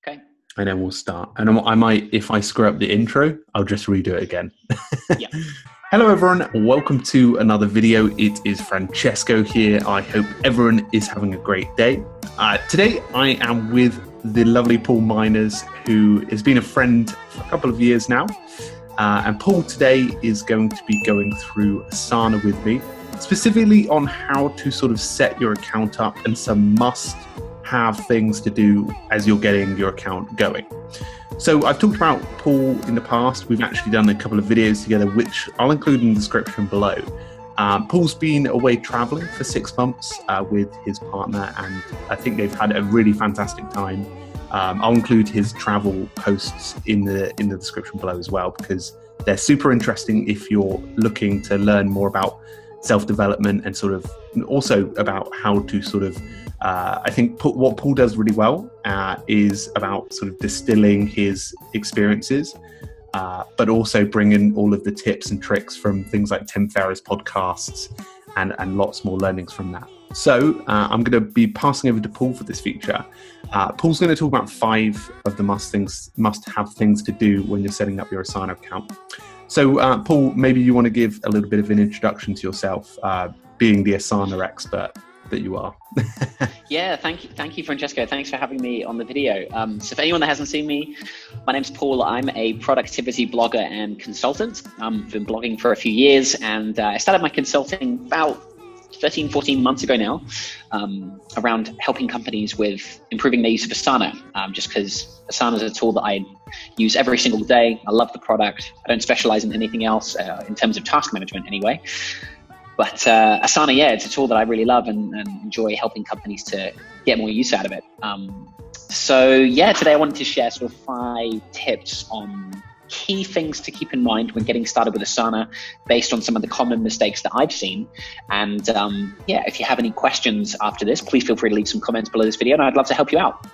Okay. And then we'll start. And I might, if I screw up the intro, I'll just redo it again. Yeah. Hello everyone, welcome to another video. It is Francesco here. I hope everyone is having a great day. Today I am with the lovely Paul Miners, who has been a friend for a couple of years now. And Paul today is going to be going through Asana with me, specifically on how to sort of set your account up and some must-have things to do as you're getting your account going. So I've talked about Paul in the past. We've actually done a couple of videos together, which I'll include in the description below. Paul's been away traveling for 6 months with his partner, and I think they've had a really fantastic time. I'll include his travel posts in the description below as well, because they're super interesting if you're looking to learn more about self-development and sort of also about how to sort of I think what Paul does really well is about sort of distilling his experiences, but also bringing all of the tips and tricks from things like Tim Ferriss podcasts and lots more learnings from that. So I'm going to be passing over to Paul for this feature. Paul's going to talk about 5 of the must-have things to do when you're setting up your Asana account. So Paul, maybe you want to give a little bit of an introduction to yourself, being the Asana expert that you are. Yeah, thank you, Francesco. Thanks for having me on the video. So for anyone that hasn't seen me, my name's Paul. I'm a productivity blogger and consultant. I've been blogging for a few years, and I started my consulting about 13, 14 months ago now, around helping companies with improving their use of Asana, just because Asana is a tool that I use every single day. I love the product. I don't specialize in anything else in terms of task management anyway. But Asana, yeah, it's a tool that I really love and enjoy helping companies to get more use out of it. So yeah, today I wanted to share sort of 5 tips on key things to keep in mind when getting started with Asana, based on some of the common mistakes that I've seen. And yeah, if you have any questions after this, please feel free to leave some comments below this video, and I'd love to help you out.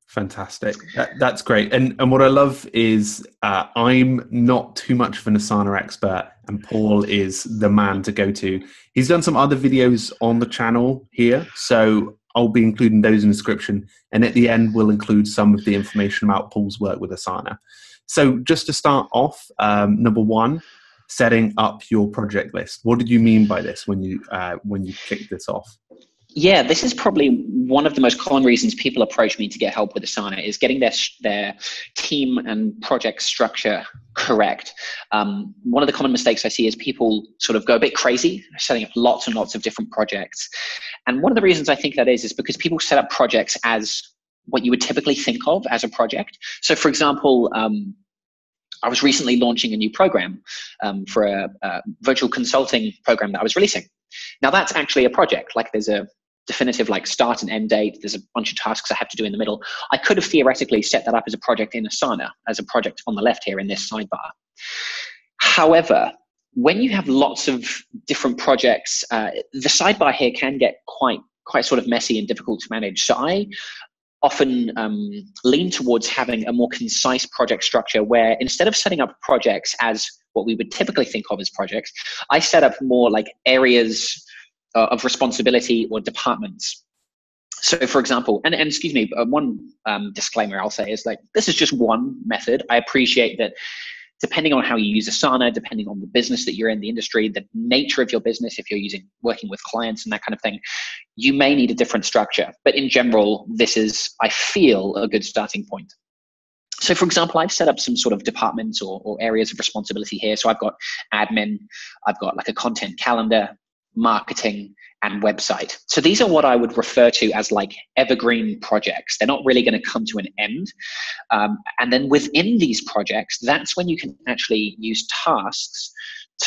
Fantastic. That's great. And what I love is I'm not too much of an Asana expert, and Paul is the man to go to. He's done some other videos on the channel here, so I'll be including those in the description. And at the end, we'll include some of the information about Paul's work with Asana. So just to start off, number 1, setting up your project list. What did you mean by this when you kicked this off? Yeah, this is probably one of the most common reasons people approach me to get help with Asana, is getting their team and project structure correct. One of the common mistakes I see is people sort of go a bit crazy, setting up lots and lots of different projects. And one of the reasons I think that is because people set up projects as what you would typically think of as a project. So for example, I was recently launching a new program for a virtual consulting program that I was releasing. Now that's actually a project. Like, there's a definitive like start and end date. There's a bunch of tasks I have to do in the middle. I could have theoretically set that up as a project in Asana, as a project on the left here in this sidebar. However, when you have lots of different projects, the sidebar here can get quite sort of messy and difficult to manage. So I often lean towards having a more concise project structure, where instead of setting up projects as what we would typically think of as projects, I set up more like areas of responsibility or departments. So for example, and excuse me, one disclaimer I'll say is, like, this is just one method. I appreciate that depending on how you use Asana, depending on the business that you're in, the industry, the nature of your business, if you're working with clients and that kind of thing, you may need a different structure. But in general, this is, I feel, a good starting point. So for example, I've set up some sort of departments or areas of responsibility here. So I've got admin, I've got like a content calendar, marketing, and website. So these are what I would refer to as like evergreen projects. They're not really going to come to an end. And then within these projects, that's when you can actually use tasks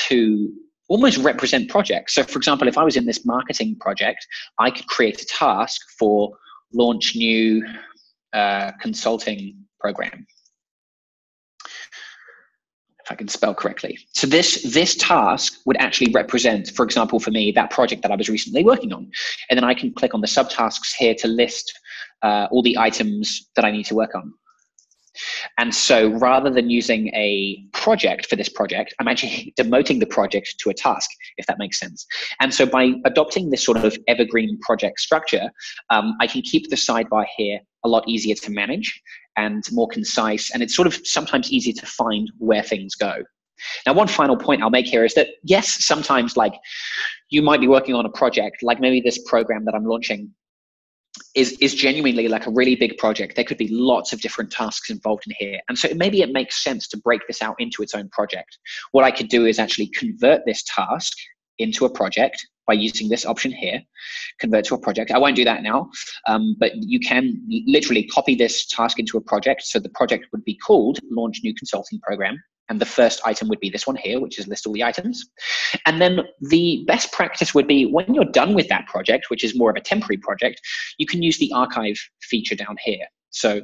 to almost represent projects. So for example, if I was in this marketing project, I could create a task for launch new consulting program, if I can spell correctly. So this task would actually represent, for example, for me, that project that I was recently working on. And then I can click on the subtasks here to list all the items that I need to work on. And so rather than using a project for this project, I'm actually demoting the project to a task, if that makes sense. And so by adopting this sort of evergreen project structure, I can keep the sidebar here a lot easier to manage and more concise. And it's sort of sometimes easier to find where things go. Now, one final point I'll make here is that, yes, sometimes like you might be working on a project, like maybe this program that I'm launching is genuinely like a really big project. There could be lots of different tasks involved in here. And so maybe it makes sense to break this out into its own project. What I could do is actually convert this task into a project by using this option here, convert to a project. I won't do that now, but you can literally copy this task into a project. So the project would be called Launch New Consulting Program. And the first item would be this one here, which is list all the items. And then the best practice would be when you're done with that project, which is more of a temporary project, you can use the archive feature down here. So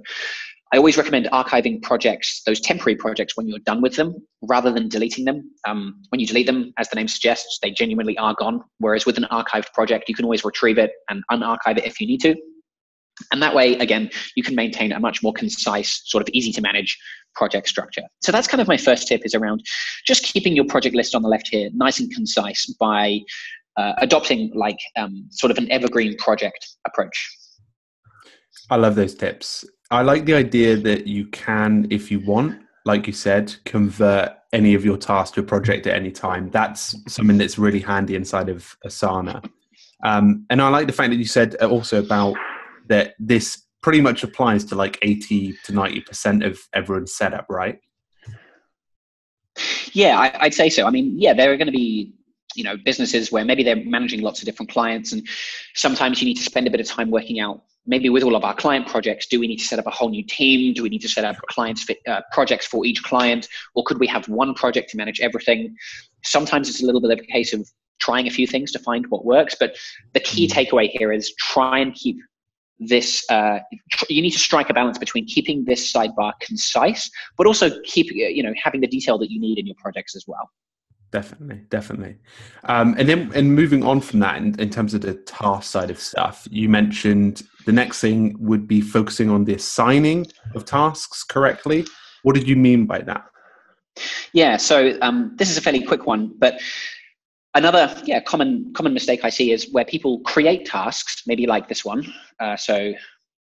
I always recommend archiving projects, those temporary projects, when you're done with them, rather than deleting them. When you delete them, as the name suggests, they genuinely are gone. Whereas with an archived project, you can always retrieve it and unarchive it if you need to. And that way, again, you can maintain a much more concise, sort of easy to manage project structure. So that's kind of my first tip, is around just keeping your project list on the left here nice and concise by adopting like sort of an evergreen project approach. I love those tips. I like the idea that you can, if you want, like you said, convert any of your tasks to a project at any time. That's something that's really handy inside of Asana. And I like the fact that you said also about that this pretty much applies to like 80 to 90% of everyone's setup, right? Yeah, I'd say so. I mean, yeah, there are going to be, businesses where maybe they're managing lots of different clients, and sometimes you need to spend a bit of time working out, maybe with all of our client projects, do we need to set up a whole new team? Do we need to set up projects for each client? Or could we have one project to manage everything? Sometimes it's a little bit of a case of trying a few things to find what works. But the key takeaway here is try and keep this, you need to strike a balance between keeping this sidebar concise, but also keep, having the detail that you need in your projects as well. Definitely. And moving on from that, in terms of the task side of stuff, you mentioned the next thing would be focusing on the assigning of tasks correctly. What did you mean by that? Yeah, so this is a fairly quick one, but another common mistake I see is where people create tasks, maybe like this one. So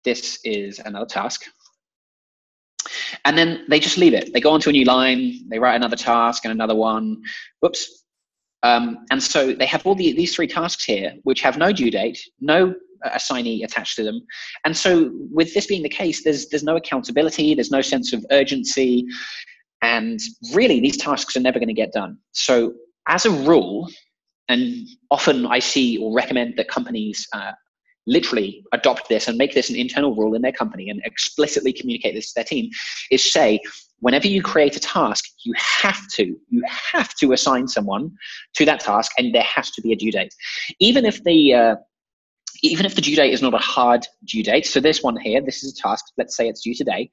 this is another task. And then they just leave it. They go onto a new line, they write another task and another one. Whoops. And so they have all these three tasks here, which have no due date, no assignee attached to them. And so with this being the case, there's no accountability, there's no sense of urgency. And really, these tasks are never going to get done. So as a rule, and often I see or recommend that companies literally adopt this and make this an internal rule in their company and explicitly communicate this to their team, is say, whenever you create a task, you have to assign someone to that task, and there has to be a due date. Even if the due date is not a hard due date, so this one here, this is a task, let's say it's due today,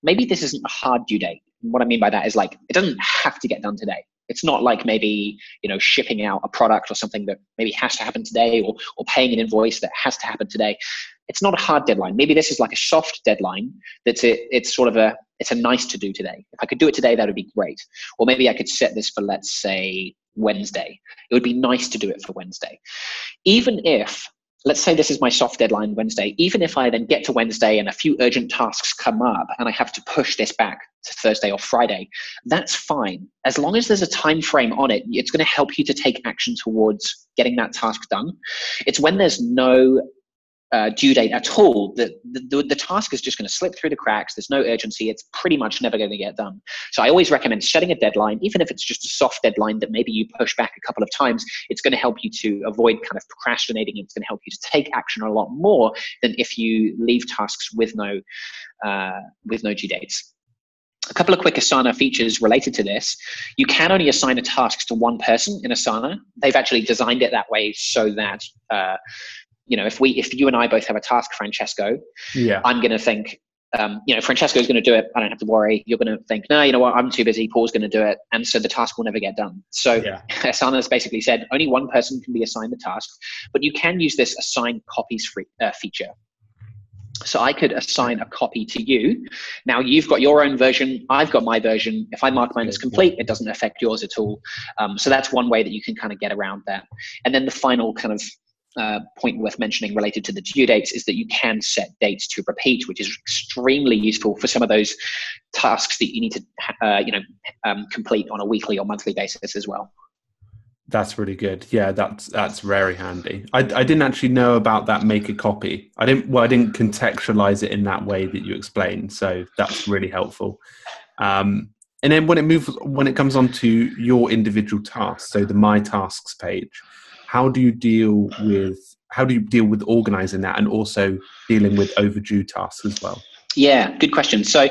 maybe this isn't a hard due date. What I mean by that is, like, it doesn't have to get done today. It's not like maybe, shipping out a product or something that maybe has to happen today, or paying an invoice that has to happen today. It's not a hard deadline. Maybe this is like a soft deadline that's it's sort of it's a nice to do today. If I could do it today, that would be great. Or maybe I could set this for, let's say, Wednesday. It would be nice to do it for Wednesday. Even if, let's say this is my soft deadline Wednesday, even if I then get to Wednesday and a few urgent tasks come up and I have to push this back to Thursday or Friday, that's fine. As long as there's a time frame on it, it's going to help you to take action towards getting that task done. It's when there's no due date at all that the task is just going to slip through the cracks. There's no urgency. It's pretty much never going to get done. So I always recommend setting a deadline, even if it's just a soft deadline that maybe you push back a couple of times. It's going to help you to avoid kind of procrastinating. It's going to help you to take action a lot more than if you leave tasks with no due dates. A couple of quick Asana features related to this. You can only assign a task to one person in Asana. They've actually designed it that way so that if you and I both have a task, Francesco, I'm going to think, Francesco is going to do it. I don't have to worry. You're going to think, no, you know what? I'm too busy. Paul's going to do it. And so the task will never get done. So Asana has basically said only one person can be assigned the task, but you can use this assign copies feature. So I could assign a copy to you. Now you've got your own version. I've got my version. If I mark mine as complete, it doesn't affect yours at all. So that's one way that you can kind of get around that. And then the final kind of point worth mentioning related to the due dates is that you can set dates to repeat, which is extremely useful for some of those tasks that you need to complete on a weekly or monthly basis as well. That's really good. Yeah, that's very handy. I didn't actually know about that make a copy. I didn't contextualize it in that way that you explained. So that's really helpful. And then when it comes on to your individual tasks, so the My Tasks page, how do you deal with organizing that and also dealing with overdue tasks as well? Yeah, good question. So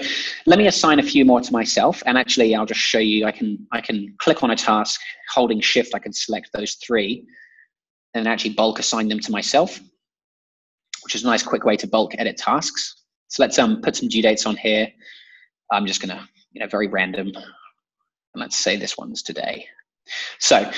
let me assign a few more to myself, and actually I'll just show you. I can click on a task, holding shift, I can select those 3 and actually bulk assign them to myself, which is a nice quick way to bulk edit tasks. So let's put some due dates on here. I'm just gonna, very random, and let's say this one's today. So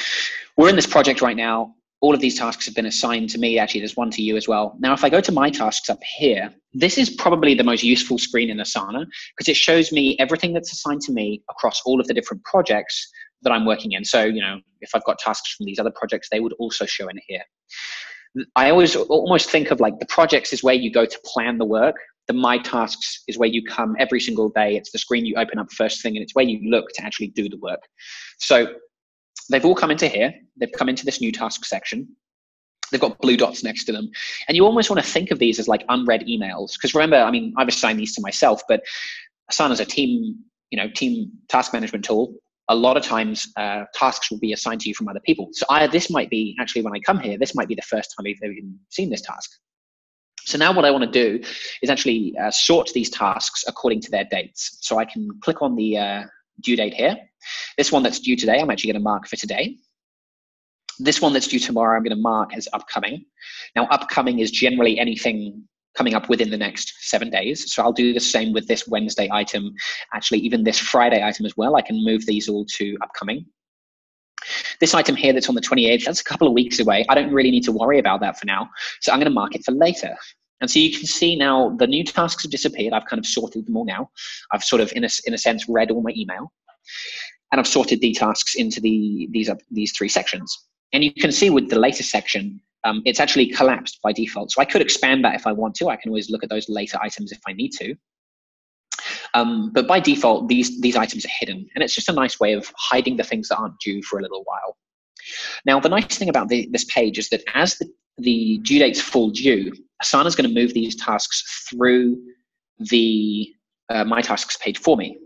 we're in this project right now. All of these tasks have been assigned to me. Actually, there's one to you as well. Now, if I go to My Tasks up here, this is probably the most useful screen in Asana because it shows me everything that's assigned to me across all of the different projects that I'm working in. So, if I've got tasks from these other projects, they would also show in here. I always almost think of like the projects is where you go to plan the work. The My Tasks is where you come every single day. It's the screen you open up first thing, and it's where you look to actually do the work. So they've all come into here. They've come into this new task section. They've got blue dots next to them. And you almost want to think of these as like unread emails. Because remember, I've assigned these to myself, but Asana is a team task management tool. A lot of times tasks will be assigned to you from other people. So this might be, actually when I come here, this might be the first time they've even seen this task. So now what I want to do is actually sort these tasks according to their dates. So I can click on the due date here. This one that's due today, I'm actually going to mark for today. This one that's due tomorrow, I'm going to mark as upcoming. Now, upcoming is generally anything coming up within the next 7 days. So I'll do the same with this Wednesday item. Actually, even this Friday item as well. I can move these all to upcoming. This item here that's on the 28th, that's a couple of weeks away. I don't really need to worry about that for now. So I'm going to mark it for later. And so you can see now the new tasks have disappeared. I've kind of sorted them all now. I've sort of, in a sense, read all my email. And I've sorted the tasks into these 3 sections. And you can see with the later section, it's actually collapsed by default. So I could expand that if I want to. I can always look at those later items if I need to. But by default, these items are hidden. And it's just a nice way of hiding the things that aren't due for a little while. Now, the nice thing about this page is that as the due dates fall due, Asana is going to move these tasks through the My Tasks page for me.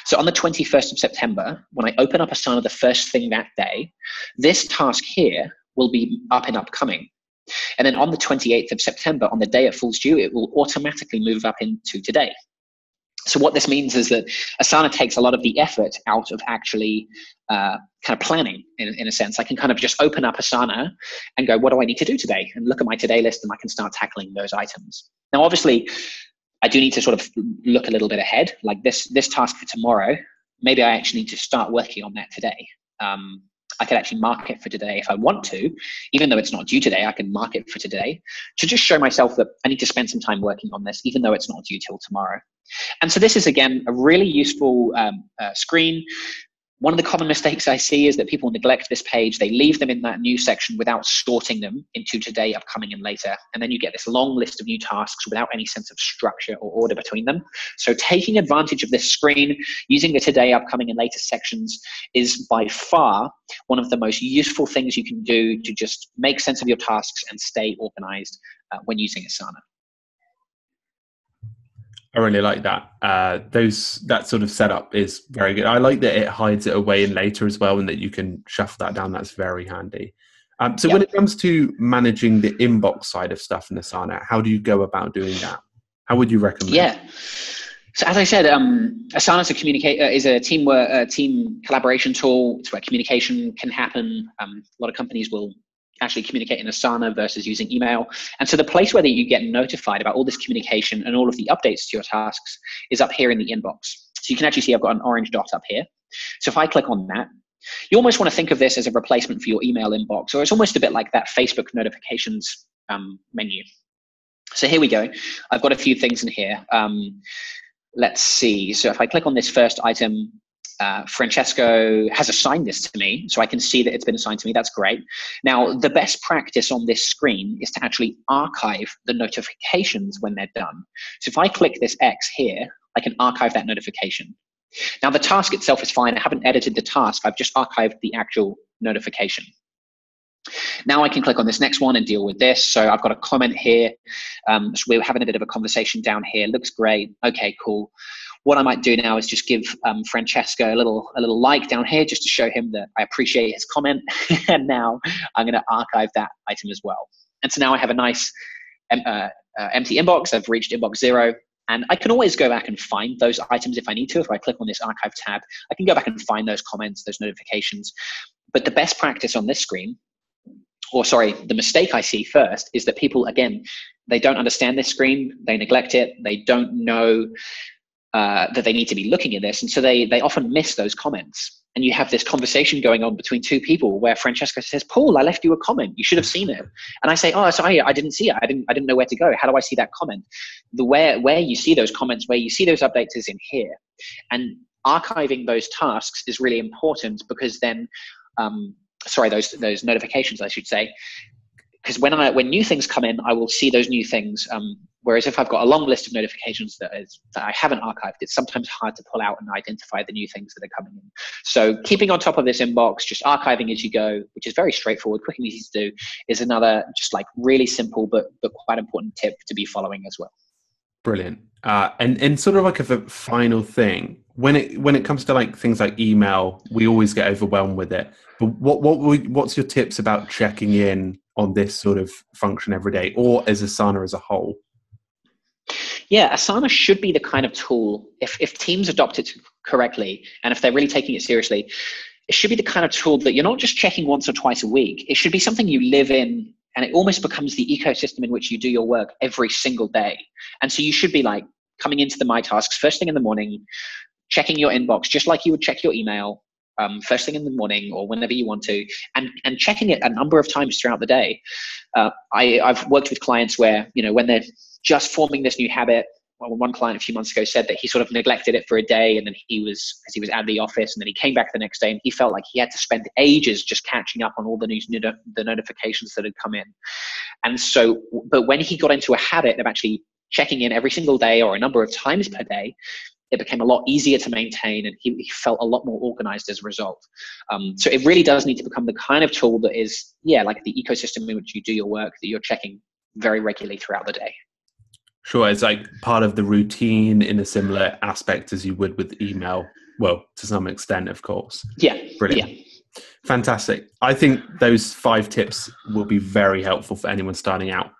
So on the 21st of September, when I open up Asana the first thing that day, this task here will be up and upcoming. And then on the 28th of September, on the day it falls due, it will automatically move up into today. So what this means is that Asana takes a lot of the effort out of actually kind of planning in a sense. I can kind of just open up Asana and go, what do I need to do today? And look at my today list and I can start tackling those items. Now, obviously, I do need to sort of look a little bit ahead. Like this task for tomorrow, maybe I actually need to start working on that today. I could actually mark it for today if I want to. Even though it's not due today, I can mark it for today to just show myself that I need to spend some time working on this, even though it's not due till tomorrow. And so this is, again, a really useful screen. One of the common mistakes I see is that people neglect this page. They leave them in that new section without sorting them into today, upcoming, and later. And then you get this long list of new tasks without any sense of structure or order between them. So taking advantage of this screen, using the today, upcoming, and later sections is by far one of the most useful things you can do to just make sense of your tasks and stay organized when using Asana. I really like that. That sort of setup is very good. I like that it hides it away in later as well, and that you can shuffle that down. That's very handy. So when it comes to managing the inbox side of stuff in Asana, how do you go about doing that? How would you recommend? Yeah. So as I said, Asana is a team collaboration tool. It's where communication can happen. A lot of companies will actually communicate in Asana versus using email. And so the place where you get notified about all this communication and all of the updates to your tasks is up here in the inbox. So you can actually see I've got an orange dot up here. So if I click on that, you almost want to think of this as a replacement for your email inbox, or it's almost a bit like that Facebook notifications menu. So here we go. I've got a few things in here. Let's see. So if I click on this first item, Francesco has assigned this to me, so I can see that it's been assigned to me. That's great. Now, the best practice on this screen is to actually archive the notifications when they're done. So if I click this X here, I can archive that notification. Now, the task itself is fine. I haven't edited the task. I've just archived the actual notification. Now I can click on this next one and deal with this. So I've got a comment here. So we're having a bit of a conversation down here. Looks great. Okay, cool. What I might do now is just give Francesco a little like down here just to show him that I appreciate his comment. And now I'm going to archive that item as well. And so now I have a nice empty inbox. I've reached inbox 0. And I can always go back and find those items if I need to. If I click on this archive tab, I can go back and find those comments, those notifications. But the best practice on this screen, or sorry, the mistake I see first is that people, again, they don't understand this screen, they neglect it, they don't know that they need to be looking at this, and so they often miss those comments. And you have this conversation going on between two people where Francesco says, Paul, I left you a comment, you should have seen it. And I say, oh, sorry, I didn't see it, I didn't know where to go. How do I see that comment? Where you see those comments, where you see those updates is in here. And archiving those tasks is really important, because then sorry, those notifications, I should say, because when new things come in, I will see those new things. Whereas if I've got a long list of notifications that I haven't archived, it's sometimes hard to pull out and identify the new things that are coming in. So keeping on top of this inbox, just archiving as you go, which is very straightforward, quick and easy to do, is another just like really simple but quite important tip to be following as well. Brilliant. And sort of like a final thing, when it comes to like things like email, we always get overwhelmed with it. But what's your tips about checking in on this sort of function every day, or as Asana as a whole? Yeah, Asana should be the kind of tool, if teams adopt it correctly, and if they're really taking it seriously, it should be the kind of tool that you're not just checking once or twice a week. It should be something you live in, and it almost becomes the ecosystem in which you do your work every single day. And so you should be like coming into the My Tasks first thing in the morning, checking your inbox just like you would check your email first thing in the morning or whenever you want to, and checking it a number of times throughout the day. I've worked with clients where, when they're just forming this new habit. Well, one client a few months ago said that he sort of neglected it for a day, and then because he was out of the office, and then he came back the next day and he felt like he had to spend ages just catching up on all the the notifications that had come in. And so, but when he got into a habit of actually checking in every single day or a number of times per day, it became a lot easier to maintain, and he felt a lot more organized as a result. So it really does need to become the kind of tool that is, like the ecosystem in which you do your work, that you're checking very regularly throughout the day. Sure, it's like part of the routine in a similar aspect as you would with email. Well, to some extent, of course. Yeah. Brilliant. Yeah. Fantastic. I think those 5 tips will be very helpful for anyone starting out.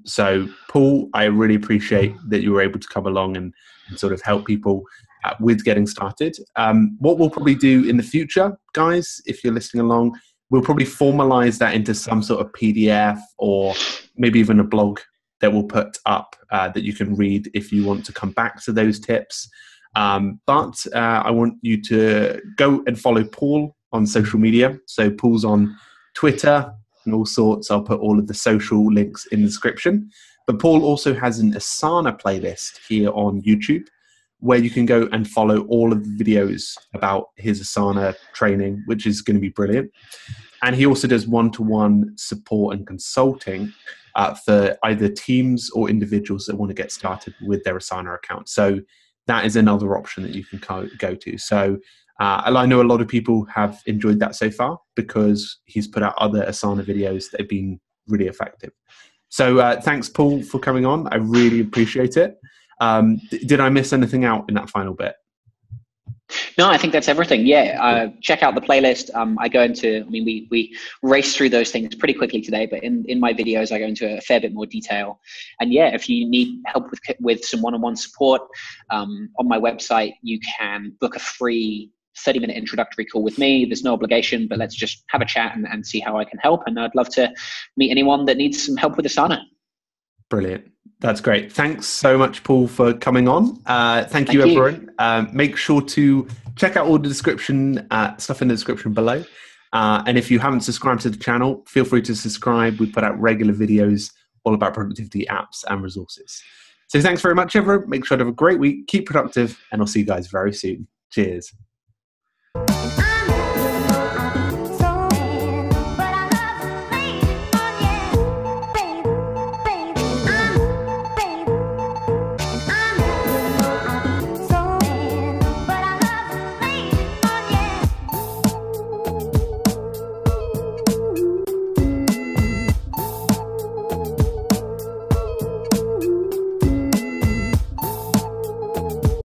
So, Paul, I really appreciate that you were able to come along and sort of help people with getting started. What we'll probably do in the future, guys, if you're listening along, we'll probably formalize that into some sort of PDF or maybe even a blog that we'll put up that you can read if you want to come back to those tips. But I want you to go and follow Paul on social media. So Paul's on Twitter and all sorts. I'll put all of the social links in the description. But Paul also has an Asana playlist here on YouTube where you can go and follow all of the videos about his Asana training, which is going to be brilliant. And he also does one-to-one support and consulting for either teams or individuals that want to get started with their Asana account. So that is another option that you can go to. So I know a lot of people have enjoyed that so far because he's put out other Asana videos that have been really effective. So thanks, Paul, for coming on. I really appreciate it. Did I miss anything out in that final bit? No, I think that's everything. Yeah, check out the playlist. We race through those things pretty quickly today, but in my videos, I go into a fair bit more detail. And yeah, if you need help with some one-on-one support, on my website, you can book a free 30-minute introductory call with me. There's no obligation, but let's just have a chat and see how I can help. And I'd love to meet anyone that needs some help with Asana. Brilliant. That's great. Thanks so much, Paul, for coming on. Thank you, everyone. Make sure to check out all the description stuff in the description below. And if you haven't subscribed to the channel, feel free to subscribe. We put out regular videos all about productivity apps and resources. So thanks very much, everyone. Make sure to have a great week, keep productive, and I'll see you guys very soon. Cheers.